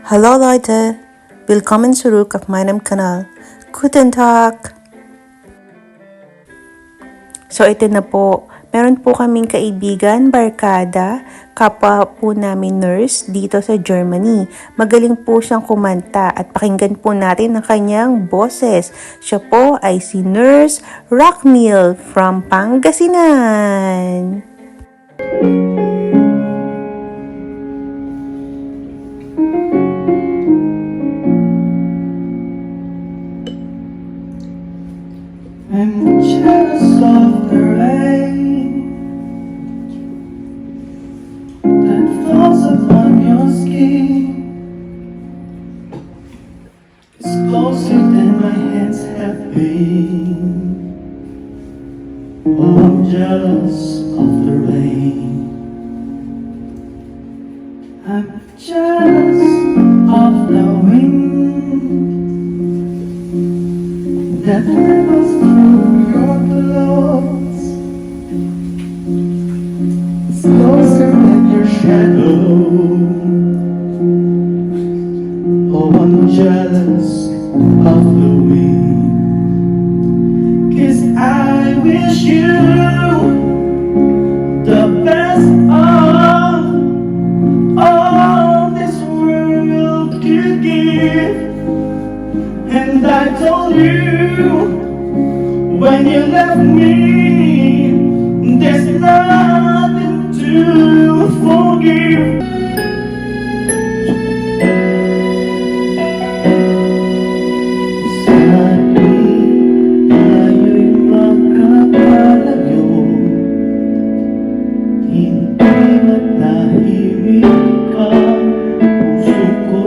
Hallo Leute, willkommen zurück auf meinem Kanal. Guten Tag! So ito na po, meron po kaming kaibigan, barkada, kapwa po namin nurse dito sa Germany. Magaling po siyang kumanta at pakinggan po natin ang kanyang boses. Siya po ay si Nurse Rockmill from Pangasinan. I'm jealous of the rain that falls upon your skin. It's closer than my hands have been. Oh, I'm jealous of the rain. I'm jealous of the wind that rivers through your clothes. It's closer than your shadow. Oh, I'm jealous of the wind, 'cause I wish you the best of all this world could give. And I told you when you left me, there's nothing to forgive. Sabi tayo'y magkakalayo, hindi matahimik ang puso ko.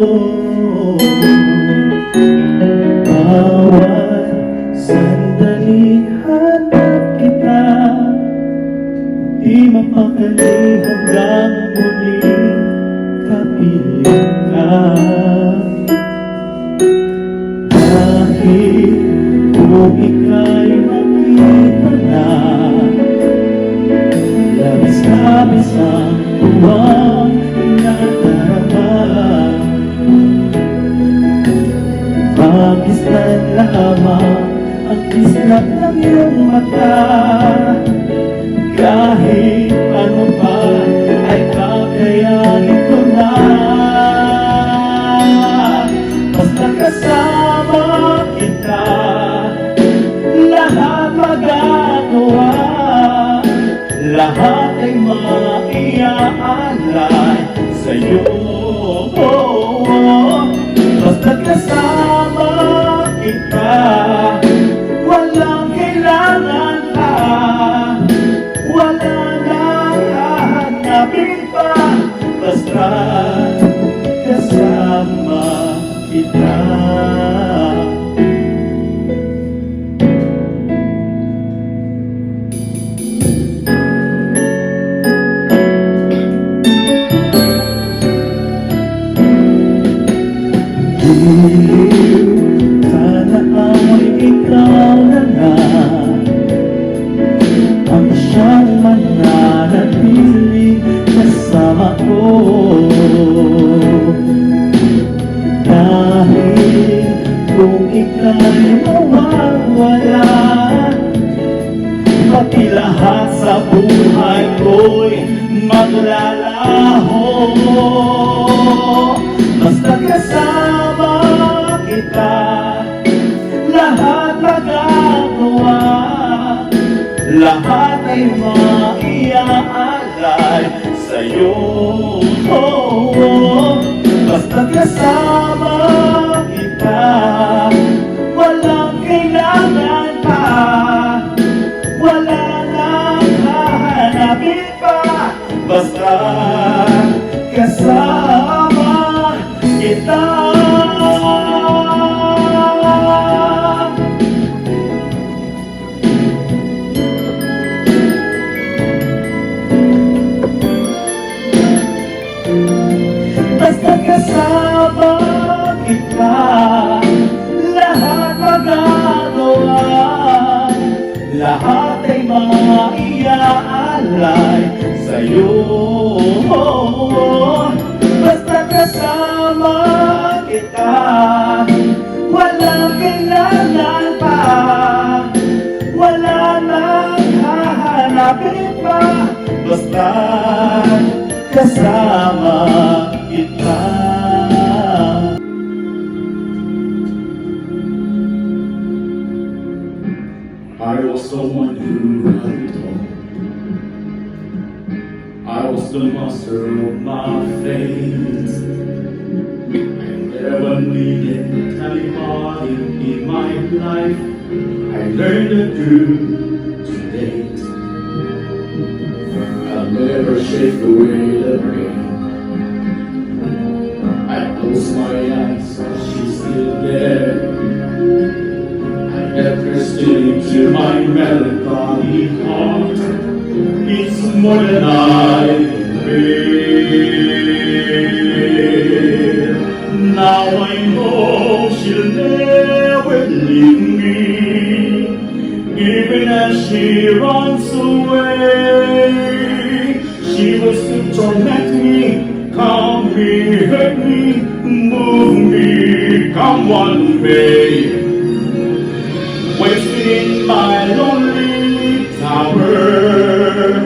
Bawat sandali hanap kita, di mapakali hanggang muling kapiling ka. Dahil kung ika'y makita na, labis-labis ang tuwang nadarama. Pakistan lamang ang kislap ng iyong mata. Kahit ano pa ay kakayanin ko na. Basta kasama kita, lahat magagawa. Lahat ay maiaalay sa'yo. Basta kasama kita, walang kailangan pa, wala nang hahanapin pa. Basta kasama kita. Sana ay ikaw na nga ang siyang mananatiling kasama ko. Dahil kung ika'y mawawala, pati lahat sa buhay ko'y maglalaho. Basta kasama kita, lahat magagawa. Lahat ay maiaalay sa'yo. Basta kasama kita, walang kailangan pa, wala nang hahanapin pa. Basta kasama kita. Basta kasama kita, lahat magagawa. Lahat ay maiaalay sa'yo. Basta kasama malapit pa, basta kasama kita. I was someone who had it all. I was the master of my fate. I never needed anybody in my life. I learned to do to date. I'll never shake away the pain. I close my eyes, she's still there. I let her steal into my melancholy heart. It's more than I can bear. Now I know she'll never leave me, even as she runs away. She will still torment me, calm me, hurt me, move me, come what may. Wasting in my lonely tower,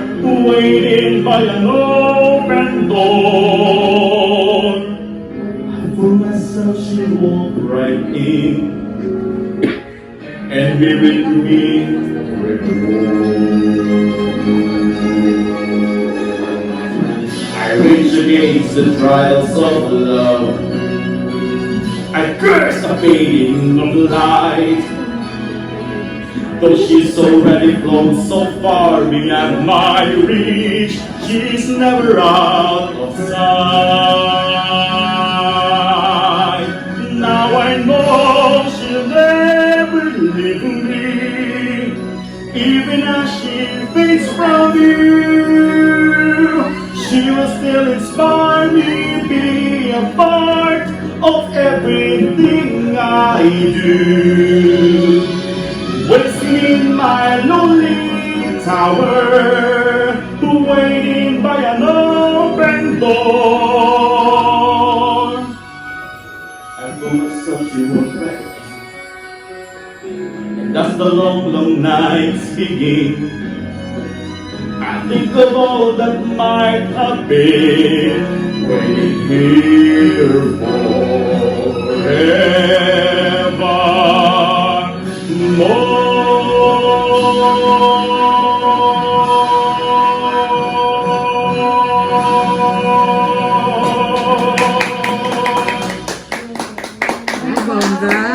waiting by an open door. I told myself she'd walk right in and be with me forevermore. I rage against the trials of love. I curse the fading of light. Though she's already flown so far beyond my reach, she's never out of sight. Now I know she'll never leave me, even as she fades from view. She will still inspire me, be a part of everything I do. Wasting in my lonely tower, waiting by an open door. I told myself she was right, and as the long, long nights begin, I think of all that might have been, waiting here forever. Bongga.